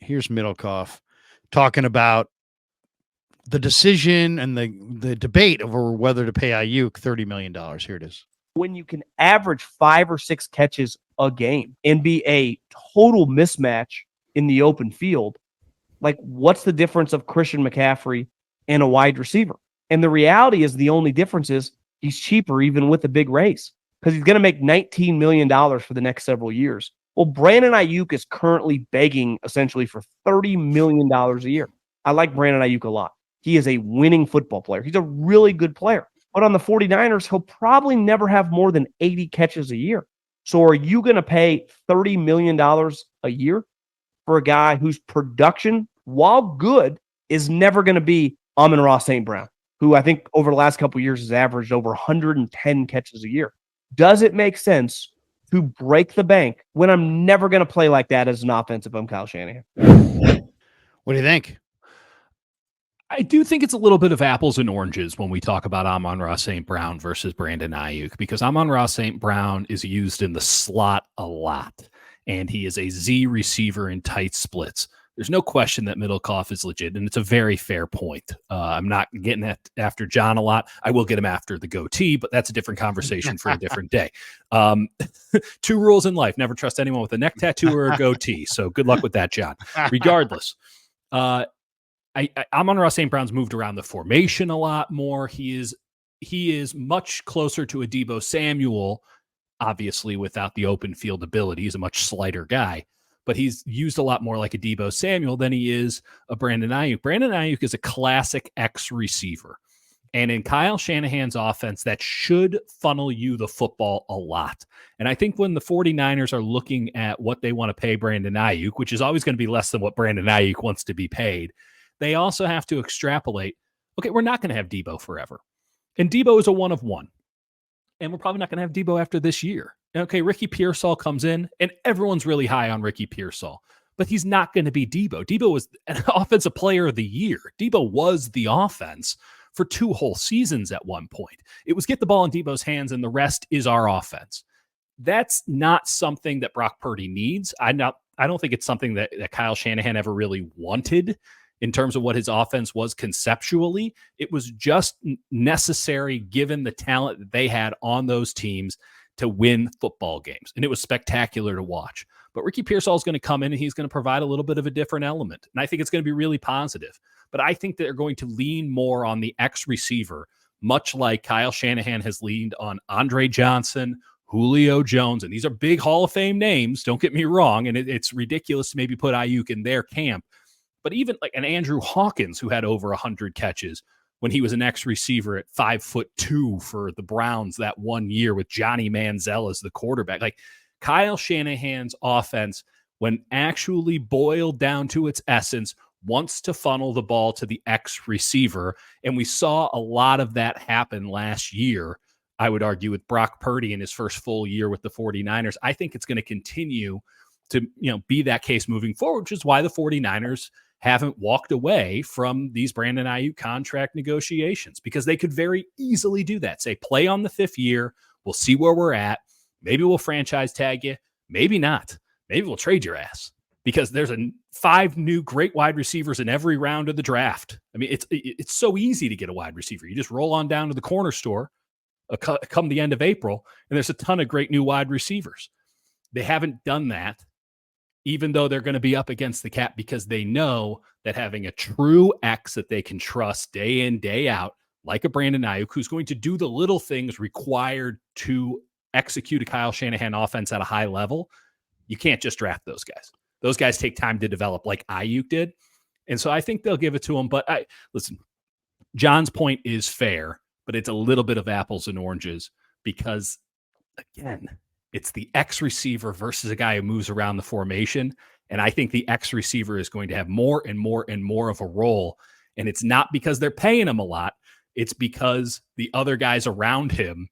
Here's Middlecoff talking about the decision and the debate over whether to pay Aiyuk $30 million. Here it is. When you can average 5 or 6 catches a game and be a total mismatch in the open field, like what's the difference of Christian McCaffrey and a wide receiver? And the reality is the only difference is he's cheaper even with a big raise because he's going to make $19 million for the next several years. Well, Brandon Aiyuk is currently begging essentially for $30 million a year. I like Brandon Aiyuk a lot. He is a winning football player. He's a really good player. But on the 49ers, he'll probably never have more than 80 catches a year. So are you going to pay $30 million a year for a guy whose production, while good, is never going to be Amon-Ra St. Brown, who I think over the last couple of years has averaged over 110 catches a year? Does it make sense to break the bank when I'm never going to play like that as an offense if I'm Kyle Shanahan? What do you think? I do think it's a little bit of apples and oranges when we talk about Amon-Ra St. Brown versus Brandon Aiyuk, because Amon-Ra St. Brown is used in the slot a lot, and he is a Z receiver in tight splits. There's no question that Middlecoff is legit, and it's a very fair point. I'm not getting after John a lot. I will get him after the goatee, but that's a different conversation for a different day. 2 rules in life: never trust anyone with a neck tattoo or a goatee. So good luck with that, John. Regardless, Amon-Ra St. Brown's moved around the formation a lot more. He is much closer to a Deebo Samuel, obviously without the open field ability. He's a much slighter guy, but he's used a lot more like a Deebo Samuel than he is a Brandon Aiyuk. Brandon Aiyuk is a classic X receiver. And in Kyle Shanahan's offense, that should funnel you the football a lot. And I think when the 49ers are looking at what they want to pay Brandon Aiyuk, which is always going to be less than what Brandon Aiyuk wants to be paid, they also have to extrapolate, okay, we're not going to have Deebo forever. And Deebo is a one of one. And we're probably not going to have Deebo after this year. Okay, Ricky Pearsall comes in, and everyone's really high on Ricky Pearsall. But he's not going to be Deebo. Deebo was an offensive player of the year. Deebo was the offense for 2 whole seasons at one point. It was get the ball in Deebo's hands, and the rest is our offense. That's not something that Brock Purdy needs. I don't think it's something that Kyle Shanahan ever really wanted in terms of what his offense was conceptually. It was just necessary given the talent that they had on those teams to win football games. And it was spectacular to watch. But Ricky Pearsall is going to come in and he's going to provide a little bit of a different element. And I think it's going to be really positive. But I think they're going to lean more on the X receiver, much like Kyle Shanahan has leaned on Andre Johnson, Julio Jones. And these are big Hall of Fame names. Don't get me wrong. And it's ridiculous to maybe put Aiyuk in their camp. But even like an Andrew Hawkins, who had over 100 catches when he was an X receiver at 5'2" for the Browns that one year with Johnny Manziel as the quarterback. Like Kyle Shanahan's offense, when actually boiled down to its essence, wants to funnel the ball to the X receiver. And we saw a lot of that happen last year, I would argue, with Brock Purdy in his first full year with the 49ers. I think it's going to continue to be that case moving forward, which is why the 49ers haven't walked away from these Brandon Aiyuk contract negotiations, because they could very easily do that. Say, play on the 5th year. We'll see where we're at. Maybe we'll franchise tag you. Maybe not. Maybe we'll trade your ass, because there's 5 new great wide receivers in every round of the draft. I mean, it's so easy to get a wide receiver. You just roll on down to the corner store come the end of April, and there's a ton of great new wide receivers. They haven't done that, even though they're going to be up against the cap, because they know that having a true X that they can trust day in, day out, like a Brandon Aiyuk, who's going to do the little things required to execute a Kyle Shanahan offense at a high level, you can't just draft those guys. Those guys take time to develop, like Aiyuk did. And so I think they'll give it to him. But listen, John's point is fair, but it's a little bit of apples and oranges, because, again, it's the X receiver versus a guy who moves around the formation. And I think the X receiver is going to have more and more and more of a role. And it's not because they're paying him a lot. It's because the other guys around him,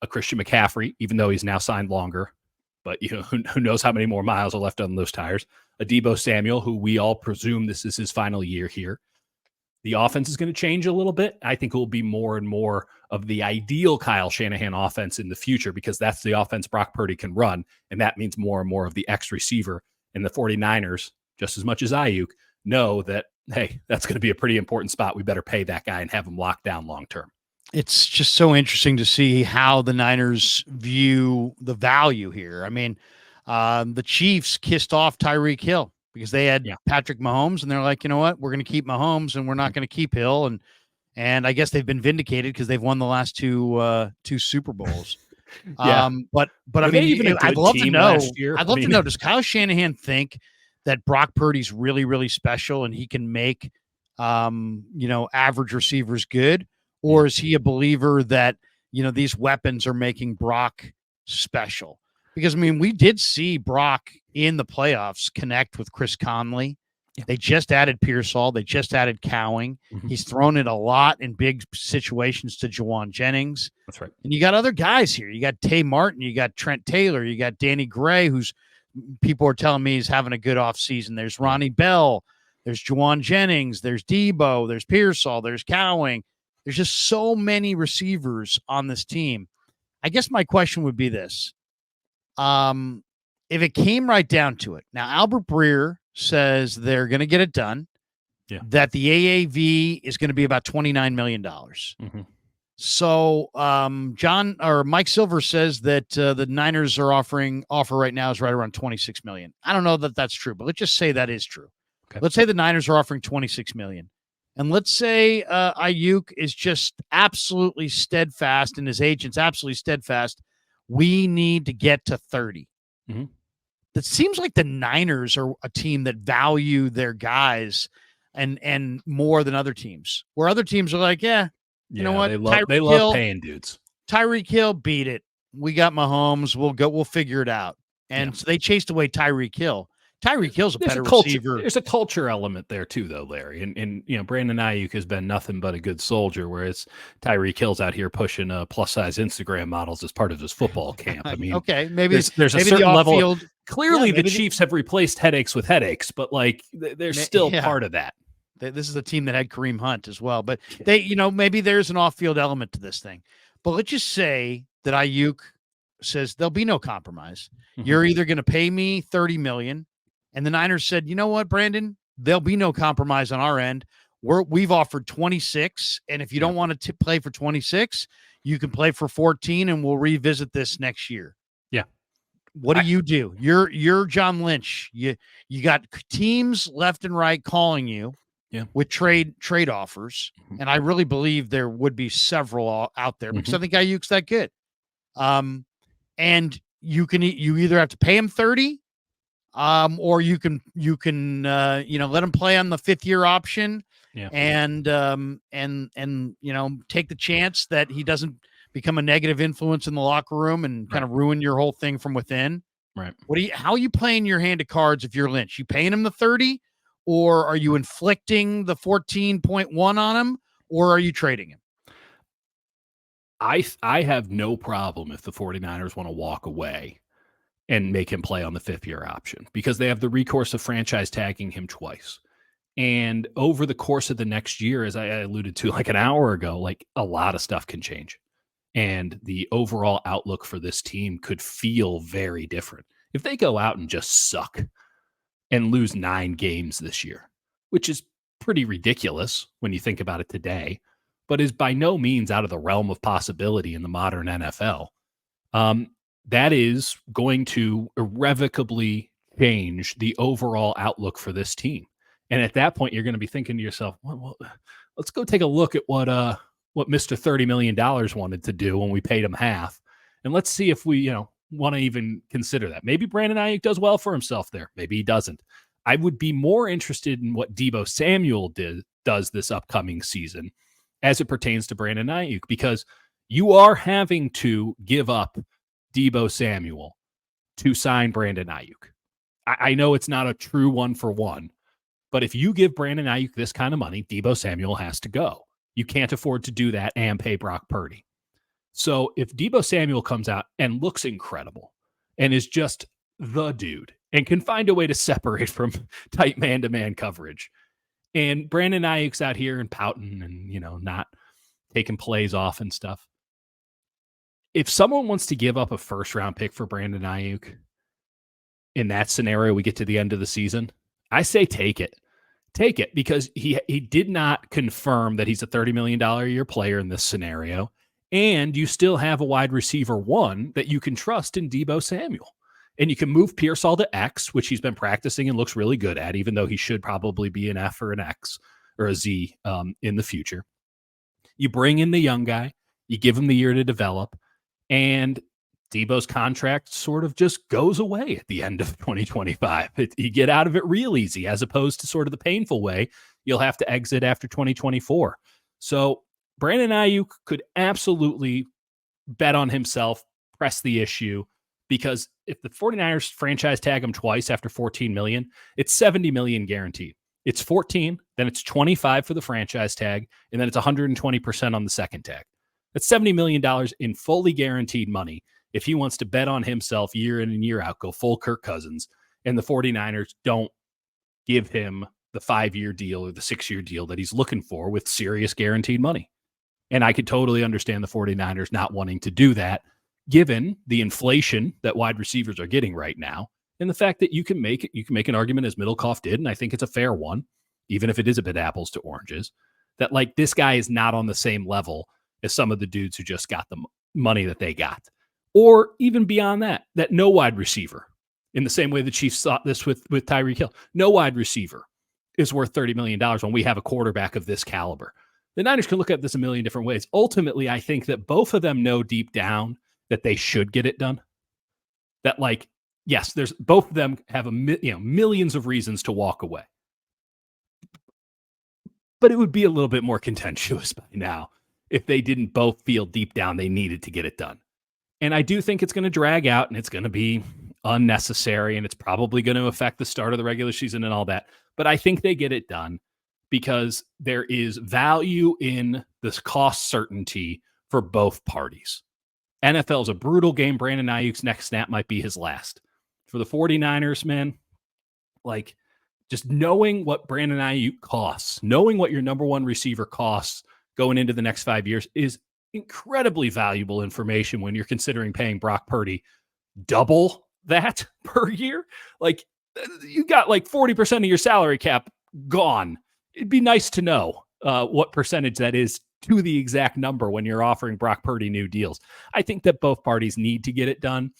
a Christian McCaffrey, even though he's now signed longer, but who knows how many more miles are left on those tires, a Deebo Samuel, who we all presume this is his final year here. The offense is going to change a little bit. I think it will be more and more of the ideal Kyle Shanahan offense in the future, because that's the offense Brock Purdy can run. And that means more and more of the X receiver. And the 49ers, just as much as Aiyuk, know that, hey, that's going to be a pretty important spot. We better pay that guy and have him locked down long term. It's just so interesting to see how the Niners view the value here. I mean, the Chiefs kissed off Tyreek Hill because they had Patrick Mahomes, and they're like, you know what, we're going to keep Mahomes, and we're not going to keep Hill, and I guess they've been vindicated because they've won the last two Super Bowls. But I mean, even I'd love to know. I'd love to know. Does Kyle Shanahan think that Brock Purdy's really, really special and he can make, average receivers good, or is he a believer that these weapons are making Brock special? Because I mean, we did see Brock in the playoffs connect with Chris Conley. Yeah. They just added Pearsall. They just added Cowing. Mm-hmm. He's thrown it a lot in big situations to Juwan Jennings. That's right. And you got other guys here. You got Tay Martin. You got Trent Taylor. You got Danny Gray, who's people are telling me he's having a good offseason. There's Ronnie Bell. There's Juwan Jennings. There's Deebo. There's Pearsall. There's Cowing. There's just so many receivers on this team. I guess my question would be this. If it came right down to it, now Albert Breer says they're going to get it done, that the AAV is going to be about $29 million. Mm-hmm. So Mike Silver says that the Niners offer right now is right around $26 million. I don't know that that's true, but let's just say that is true. Okay. Let's say the Niners are offering $26 million. And let's say Aiyuk is just absolutely steadfast and his agent's absolutely steadfast. We need to get to 30. Mm-hmm. It seems like the Niners are a team that value their guys and more than other teams, where other teams are like, you know what? They love paying dudes. Tyreek Hill, beat it. We got Mahomes. We'll figure it out. And so they chased away Tyreek Hill. Tyreek Hill's a better receiver. There's a culture element there too, though, Larry. And Brandon Aiyuk has been nothing but a good soldier, whereas Tyreek Hill's out here pushing plus size Instagram models as part of his football camp. I mean, okay, maybe there's a certain level. Clearly, the Chiefs have replaced headaches with headaches, but they're still part of that. This is a team that had Kareem Hunt as well, but they, maybe there's an off-field element to this thing. But let's just say that Aiyuk says there'll be no compromise. Mm-hmm. You're either going to pay me $30 million. And the Niners said, you know what, Brandon, there'll be no compromise on our end. We've offered 26. And if you don't want to play for 26, you can play for 14 and we'll revisit this next year. Yeah. What do you do? You're John Lynch. You got teams left and right calling you with trade offers. Mm-hmm. And I really believe there would be several out there because I think Aiyuk's that good. And you either have to pay him 30 or you can let him play on the 5th-year option and take the chance that he doesn't become a negative influence in the locker room and kind of ruin your whole thing from within. Right. How are you playing your hand of cards if you're Lynch? You paying him the 30 or are you inflicting the 14.1 on him or are you trading him? I have no problem if the 49ers want to walk away and make him play on the 5th-year option because they have the recourse of franchise tagging him twice. And over the course of the next year, as I alluded to like an hour ago, a lot of stuff can change. And the overall outlook for this team could feel very different. If they go out and just suck and lose 9 games this year, which is pretty ridiculous when you think about it today, but is by no means out of the realm of possibility in the modern NFL, that is going to irrevocably change the overall outlook for this team. And at that point, you're going to be thinking to yourself, well, let's go take a look at what Mr. $30 million wanted to do when we paid him half. And let's see if we, want to even consider that. Maybe Brandon Aiyuk does well for himself there. Maybe he doesn't. I would be more interested in what Deebo Samuel does this upcoming season as it pertains to Brandon Aiyuk, because you are having to give up Deebo Samuel to sign Brandon Aiyuk. I know it's not a true 1-for-1, but if you give Brandon Aiyuk this kind of money, Deebo Samuel has to go. You can't afford to do that and pay Brock Purdy. So if Deebo Samuel comes out and looks incredible and is just the dude and can find a way to separate from tight man-to-man coverage, and Brandon Aiyuk's out here and pouting and, not taking plays off and stuff, if someone wants to give up a first-round pick for Brandon Aiyuk, in that scenario, we get to the end of the season, I say take it. Take it, because he did not confirm that he's a $30 million a year player in this scenario. And you still have a wide receiver one that you can trust in Deebo Samuel. And you can move Pearsall to X, which he's been practicing and looks really good at, even though he should probably be an F or an X or a Z in the future. You bring in the young guy, you give him the year to develop, and Deebo's contract sort of just goes away at the end of 2025. You get out of it real easy, as opposed to sort of the painful way you'll have to exit after 2024. So Brandon Aiyuk could absolutely bet on himself, press the issue, because if the 49ers franchise tag him twice after $14 million, it's $70 million guaranteed. It's 14, then it's 25 for the franchise tag, and then it's 120% on the second tag. That's $70 million in fully guaranteed money if he wants to bet on himself year in and year out, go full Kirk Cousins, and the 49ers don't give him the 5-year deal or the 6-year deal that he's looking for with serious guaranteed money. And I could totally understand the 49ers not wanting to do that, given the inflation that wide receivers are getting right now, and the fact that you can make an argument, as Middlecoff did, and I think it's a fair one, even if it is a bit apples to oranges, that like this guy is not on the same level as some of the dudes who just got the money that they got. Or even beyond that no wide receiver, in the same way the Chiefs thought this with Tyreek Hill, no wide receiver is worth $30 million when we have a quarterback of this caliber. The Niners can look at this a million different ways. Ultimately, I think that both of them know deep down that they should get it done. That, like, yes, there's both of them have millions of reasons to walk away. But it would be a little bit more contentious by now if they didn't both feel deep down they needed to get it done. And I do think it's going to drag out, and it's going to be unnecessary, and it's probably going to affect the start of the regular season and all that. But I think they get it done because there is value in this cost certainty for both parties. NFL is a brutal game. Brandon Aiyuk's next snap might be his last. For the 49ers, man, like, just knowing what Brandon Aiyuk costs, knowing what your number one receiver costs going into the next 5 years is incredibly valuable information when you're considering paying Brock Purdy double that per year. Like, you got like 40% of your salary cap gone. It'd be nice to know what percentage that is to the exact number when you're offering Brock Purdy new deals. I think that both parties need to get it done,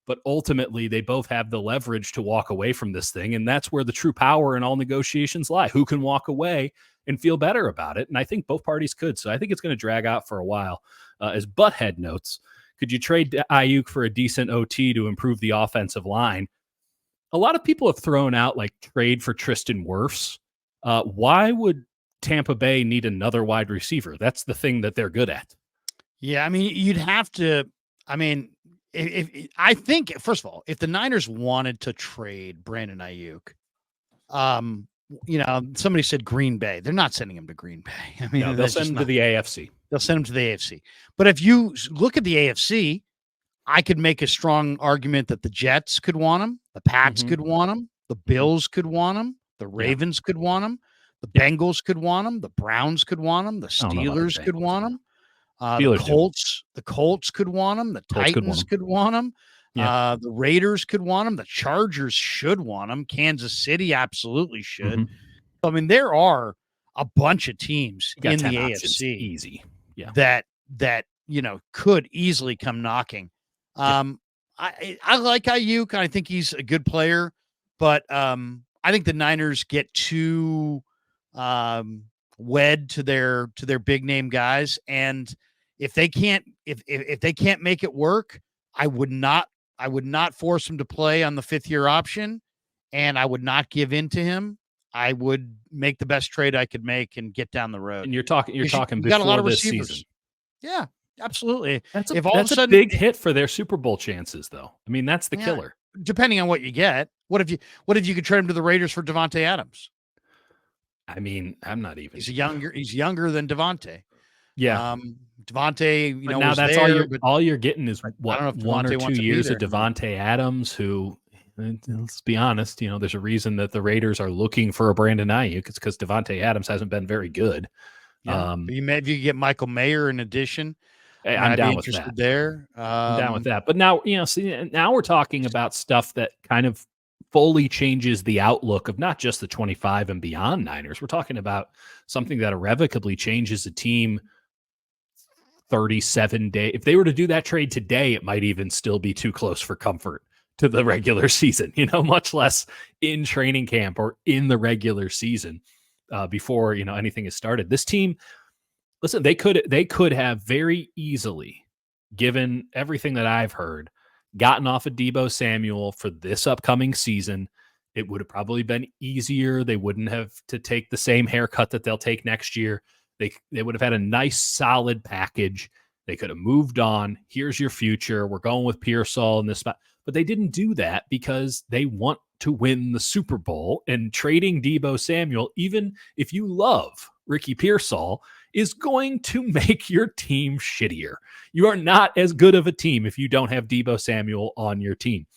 but ultimately they both have the leverage to walk away from this thing. And that's where the true power in all negotiations lie. Who can walk away and feel better about it? And I think both parties could. So I think it's going to drag out for a while. As Butthead notes, could you trade Aiyuk for a decent OT to improve the offensive line? A lot of people have thrown out like trade for Tristan Wirfs. Why would Tampa Bay need another wide receiver? That's the thing that they're good at. Yeah, I mean, you'd have to. I mean, if I think, first of all, if the Niners wanted to trade Brandon Aiyuk, somebody said Green Bay. They're not sending him to Green Bay. I mean, no, they'll send him to the AFC. They'll send him to the AFC. But if you look at the AFC, I could make a strong argument that the Jets could want him, the Pats could want him, the Bills could want him, the Ravens could want him, the Bengals could want him, the Browns could want him, the Steelers could want him, the Colts could want him, the Titans could want him, the Raiders could want him, the Chargers should want him, Kansas City absolutely should. I mean, there are a bunch of teams in the AFC that could easily come knocking. I like Aiyuk. I think he's a good player, but I think the Niners get too wed to their big name guys, and if they can't make it work, I would not force him to play on the 5th-year option, and I would not give in to him. I would make the best trade I could make and get down the road. And you're talking before got a lot of this receivers. season. Yeah, absolutely. That's a big hit for their Super Bowl chances, though. I mean, that's the killer. Depending on what you get. What if you could trade him to the Raiders for Devontae Adams? I mean, I'm not even. He's younger than Devontae. Yeah. Devontae, now was that's there, all you're getting is what, I don't know if 1 or 2 years of either. Devontae Adams, who, let's be honest, there's a reason that the Raiders are looking for a Brandon Aiyuk. It's because Devontae Adams hasn't been very good. Yeah. If you get Michael Mayer in addition, I'm down with that. There. I'm down with that. But now, now we're talking about stuff that kind of fully changes the outlook of not just the 25 and beyond Niners. We're talking about something that irrevocably changes a team 37 days. If they were to do that trade today, it might even still be too close for comfort to the regular season, much less in training camp or in the regular season before, anything is started. This team, listen, they could have very easily, given everything that I've heard, gotten off of Deebo Samuel for this upcoming season. It would have probably been easier. They wouldn't have to take the same haircut that they'll take next year. They would have had a nice, solid package. They could have moved on. Here's your future. We're going with Pearsall in this spot. But they didn't do that because they want to win the Super Bowl. And trading Deebo Samuel, even if you love Ricky Pearsall, is going to make your team shittier. You are not as good of a team if you don't have Deebo Samuel on your team.